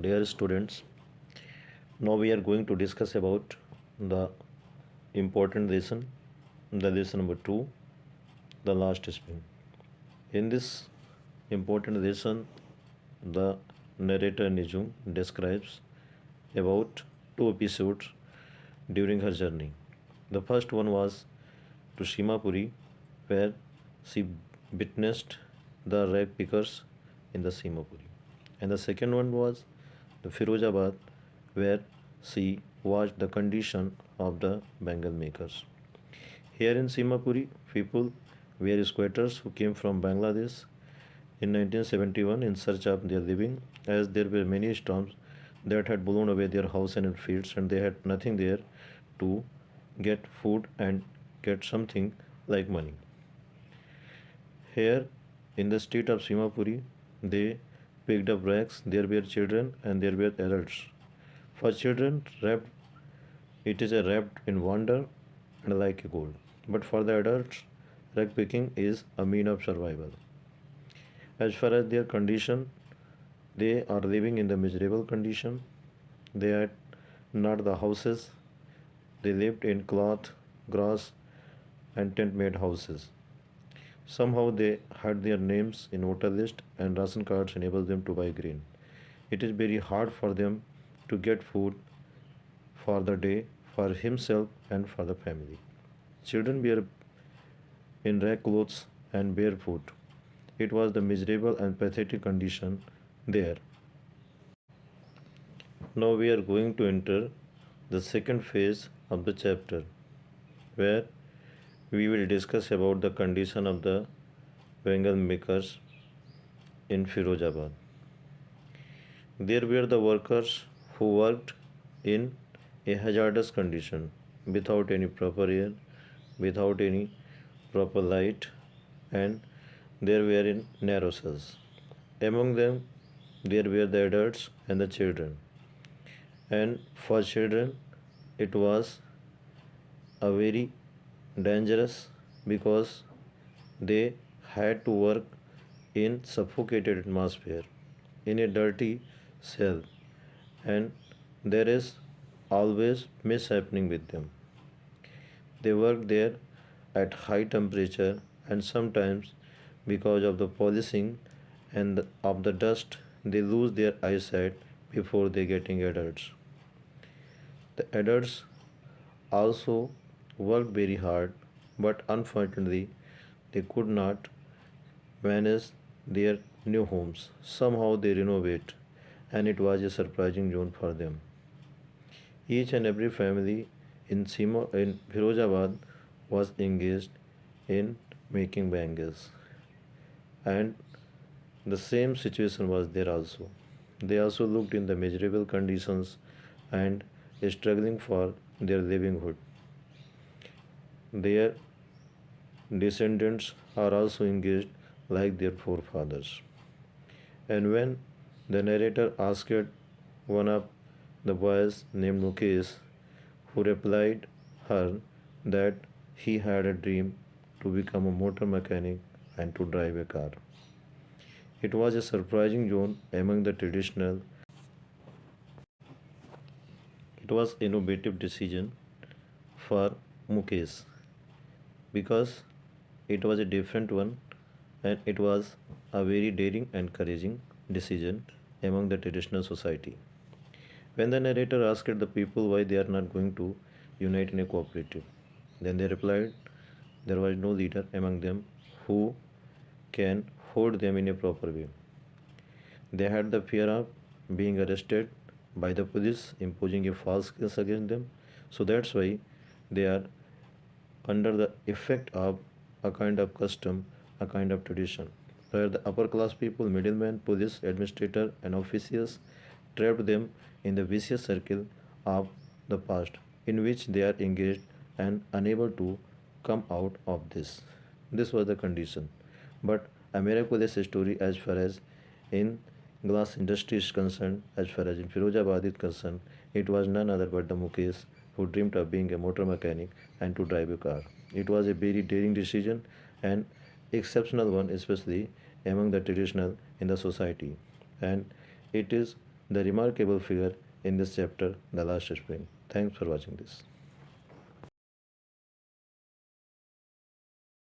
Dear students, now we are going to discuss about the important lesson, the lesson number 2, the last spring. In this important lesson, the narrator Nijum describes about two episodes during her journey. The first one was to Shimapuri, where she witnessed the rag pickers in the Simapuri. And the second one was the Firozabad, where she watched the condition of the bangle makers. Here in Simapuri, people were squatters who came from Bangladesh in 1971 in search of their living, as there were many storms that had blown away their house and fields, and they had nothing there to get food and get something like money. Here in the street of Simapuri, they picked up rags. There were children and there were adults. For children, wrapped it is a wrapped in wonder and like a gold. But for the adults, rag picking is a mean of survival. As far as their condition, they are living in the miserable condition. They had not the houses. They lived in cloth, grass, and tent-made houses. Somehow they had their names in voter list and ration cards enable them to buy grain. It is very hard for them to get food for the day, for himself and for the family. Children were in rag clothes and barefoot. It was the miserable and pathetic condition there. Now we are going to enter the second phase of the chapter, where we will discuss about the condition of the bangle makers in Firozabad. There were the workers who worked in a hazardous condition, without any proper air, without any proper light, and there were in narrow cells. Among them, there were the adults and the children. And for children, it was a very dangerous because they had to work in suffocated atmosphere in a dirty cell, and there is always mishappening with them. They work there at high temperature, and sometimes because of the polishing and of the dust they lose their eyesight before they getting adults. The adults also worked very hard, but unfortunately they could not manage their new homes. Somehow they renovate, and it was a surprising zone for them. Each and every family in Firozabad was engaged in making bangles, and the same situation was there also. They also looked in the miserable conditions and struggling for their livelihood. Their descendants are also engaged like their forefathers. And when the narrator asked one of the boys named Mukesh, who replied her that he had a dream to become a motor mechanic and to drive a car. It was a surprising zone among the traditional. It was innovative decision for Mukesh because it was a different one, and it was a very daring and encouraging decision among the traditional society. When the narrator asked the people why they are not going to unite in a cooperative, then they replied there was no leader among them who can hold them in a proper way. They had the fear of being arrested by the police imposing a false case against them. So that's why they are under the effect of a kind of custom, a kind of tradition, where the upper class people, middlemen, police, administrator, and officials trapped them in the vicious circle of the past, in which they are engaged and unable to come out of this. This was the condition. But a miraculous story as far as in glass industry is concerned, as far as in Firozabad is concerned, it was none other but the Mukesh who dreamed of being a motor mechanic and to drive a car. It was a very daring decision and exceptional one, especially among the traditional in the society. And it is the remarkable figure in this chapter, the last spring. Thanks for watching this.